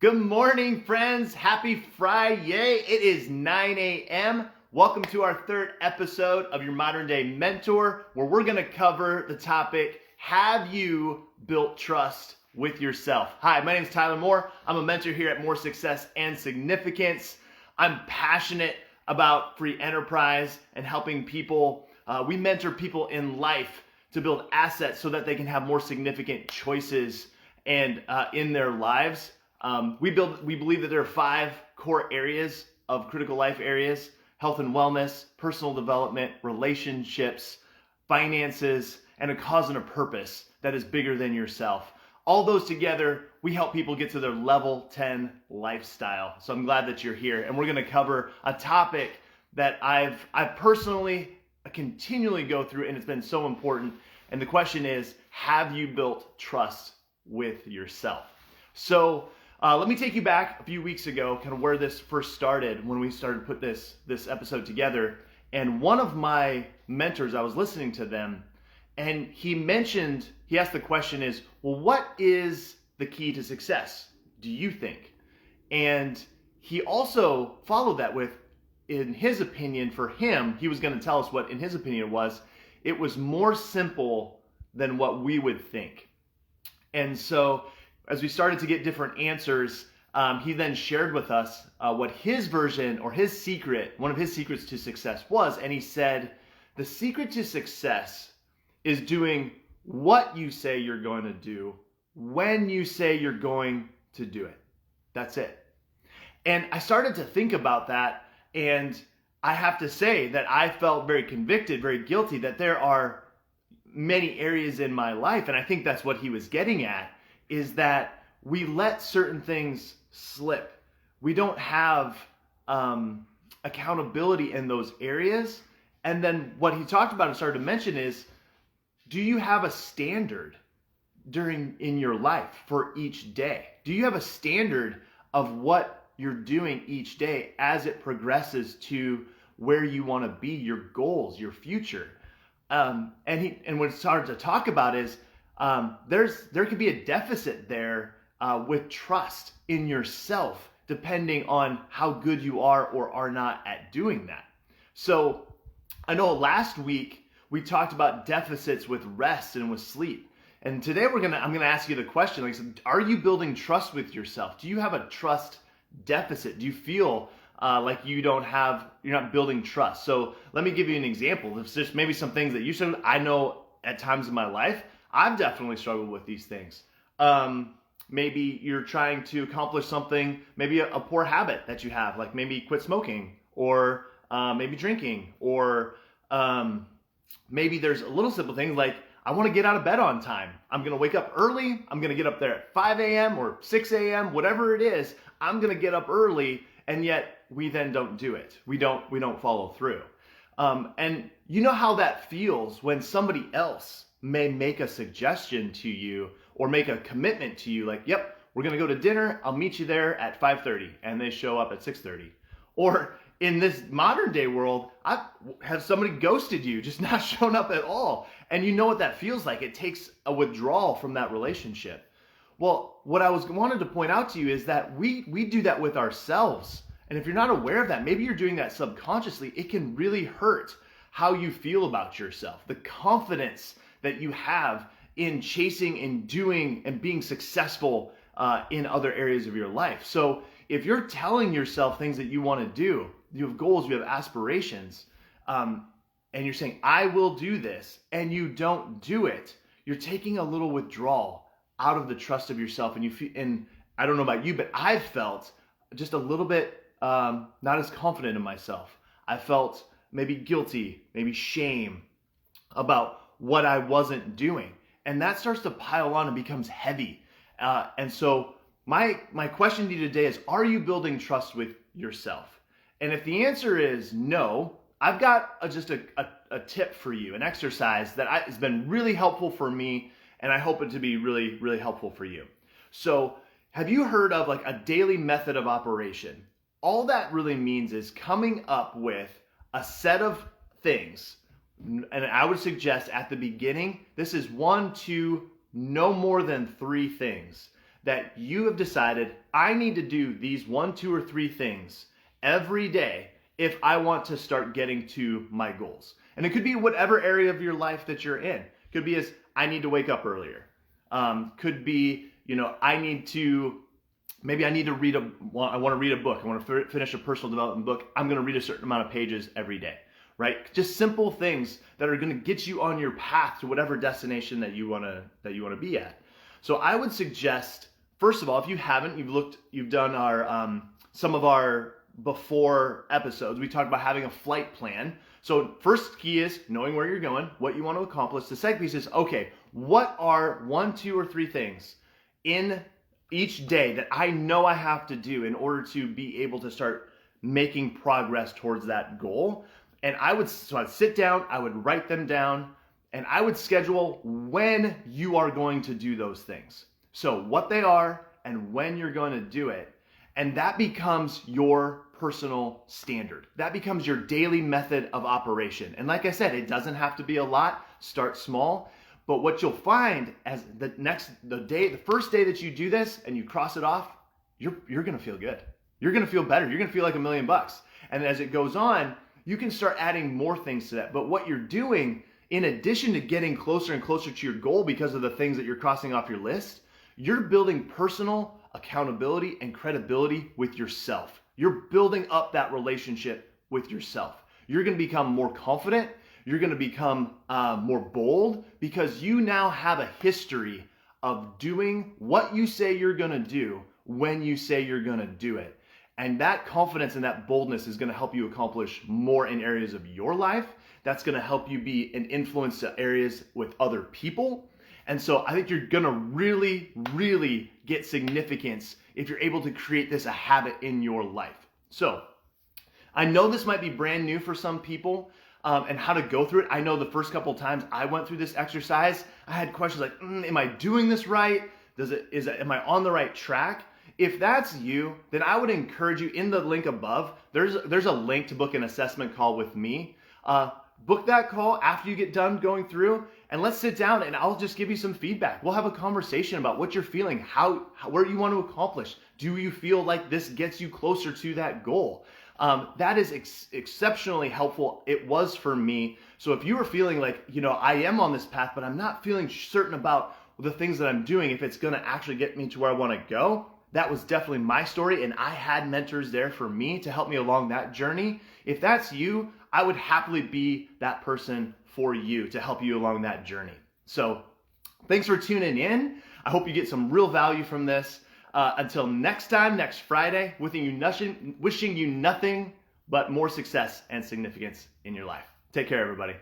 Good morning, friends. Happy Friday. It is 9 a.m. Welcome to our third episode of your Modern Day Mentor, where we're going to cover the topic, have you built trust with yourself? Hi, my name is Tyler Mohr. I'm a mentor here at Mohr Success and Significance. I'm passionate about free enterprise and helping people. We mentor people in life to build assets so that they can have more significant choices and in their lives. We believe that there are 5 core areas of critical life areas: health and wellness, personal development, relationships, finances, and a cause and a purpose that is bigger than yourself. All those together, we help people get to their level 10 lifestyle. So I'm glad that you're here, and we're going to cover a topic that I've personally continually go through, and it's been so important. And the question is, have you built trust with yourself? So let me take you back a few weeks ago, kind of where this first started, when we started to put this episode together. And one of my mentors, I was listening to them, and he asked the question is, well, what is the key to success, do you think? And he also followed that with, in his opinion, for him, he was going to tell us what, in his opinion, it was more simple than what we would think. And so as we started to get different answers, he then shared with us what his version or his secret, one of his secrets to success was. And he said, the secret to success is doing what you say you're going to do when you say you're going to do it. That's it. And I started to think about that, and I have to say that I felt very convicted, very guilty that there are many areas in my life, and I think that's what he was getting at, is that we let certain things slip. We don't have accountability in those areas. And then what he talked about and started to mention is, do you have a standard in your life for each day? Do you have a standard of what you're doing each day as it progresses to where you want to be, your goals, your future? And what he started to talk about is, there could be a deficit there with trust in yourself, depending on how good you are or are not at doing that. So I know last week we talked about deficits with rest and with sleep. And today I'm gonna ask you the question, like, are you building trust with yourself? Do you have a trust deficit? Do you feel like you're not building trust? So let me give you an example. There's just maybe some things that you should. I know at times in my life, I've definitely struggled with these things. Maybe you're trying to accomplish something, maybe a poor habit that you have, like maybe quit smoking, or maybe drinking, or maybe there's a little simple thing like, I want to get out of bed on time. I'm going to wake up early. I'm going to get up there at 5 a.m. or 6 a.m., whatever it is. I'm going to get up early, and yet we then don't do it. We don't follow through. And you know how that feels when somebody else may make a suggestion to you or make a commitment to you, like, yep, we're going to go to dinner. I'll meet you there at 5:30, and they show up at 6:30. Or in this modern day world, have somebody ghosted you, just not shown up at all. And you know what that feels like. It takes a withdrawal from that relationship. Well, what I wanted to point out to you is that we do that with ourselves. And if you're not aware of that, maybe you're doing that subconsciously, it can really hurt how you feel about yourself, the confidence that you have in chasing and doing and being successful in other areas of your life. So if you're telling yourself things that you want to do, you have goals, you have aspirations, and you're saying, I will do this, and you don't do it, you're taking a little withdrawal out of the trust of yourself. And and I don't know about you, but I've felt just a little bit not as confident in myself. I felt maybe guilty, maybe shame about what I wasn't doing. And that starts to pile on and becomes heavy. And so my question to you today is, are you building trust with yourself? And if the answer is no, I've got just a tip for you, an exercise that has been really helpful for me, and I hope it to be really, really helpful for you. So have you heard of like a daily method of operation? All that really means is coming up with a set of things. And I would suggest at the beginning, this is 1, 2, no more than 3 things that you have decided, I need to do these 1, 2, or 3 things every day if I want to start getting to my goals. And it could be whatever area of your life that you're in. Could be as, I need to wake up earlier. Could be, maybe I want to read a book. I want to finish a personal development book. I'm going to read a certain amount of pages every day, right? Just simple things that are going to get you on your path to whatever destination that you want to be at. So I would suggest, first of all, if you haven't, you've done our some of our before episodes. We talked about having a flight plan. So first key is knowing where you're going, what you want to accomplish. The second piece is, okay, what are 1, 2, or 3 things in each day that I know I have to do in order to be able to start making progress towards that goal? And I'd sit down, I would write them down, and I would schedule when you are going to do those things. So what they are and when you're going to do it. And that becomes your personal standard. That becomes your daily method of operation. And like I said, it doesn't have to be a lot. Start small. But what you'll find as the first day that you do this and you cross it off, you're going to feel good. You're going to feel better. You're going to feel like $1 million. And as it goes on, you can start adding more things to that. But what you're doing, in addition to getting closer and closer to your goal because of the things that you're crossing off your list, you're building personal accountability and credibility with yourself. You're building up that relationship with yourself. You're going to become more confident. You're going to become more bold because you now have a history of doing what you say you're going to do when you say you're going to do it. And that confidence and that boldness is going to help you accomplish more in areas of your life. That's going to help you be an influence to areas with other people. And so I think you're going to really, really get significance if you're able to create this a habit in your life. So I know this might be brand new for some people and how to go through it. I know the first couple of times I went through this exercise, I had questions like, am I doing this right? Am I on the right track? If that's you, then I would encourage you in the link above, there's a link to book an assessment call with me. Book that call after you get done going through, and let's sit down and I'll just give you some feedback. We'll have a conversation about what you're feeling, where you want to accomplish. Do you feel like this gets you closer to that goal? That is exceptionally helpful. It was for me. So if you were feeling like, I am on this path, but I'm not feeling certain about the things that I'm doing, if it's going to actually get me to where I want to go, that was definitely my story. And I had mentors there for me to help me along that journey. If that's you, I would happily be that person for you to help you along that journey. So thanks for tuning in. I hope you get some real value from this. Until next time, next Friday, wishing you nothing but more success and significance in your life. Take care, everybody.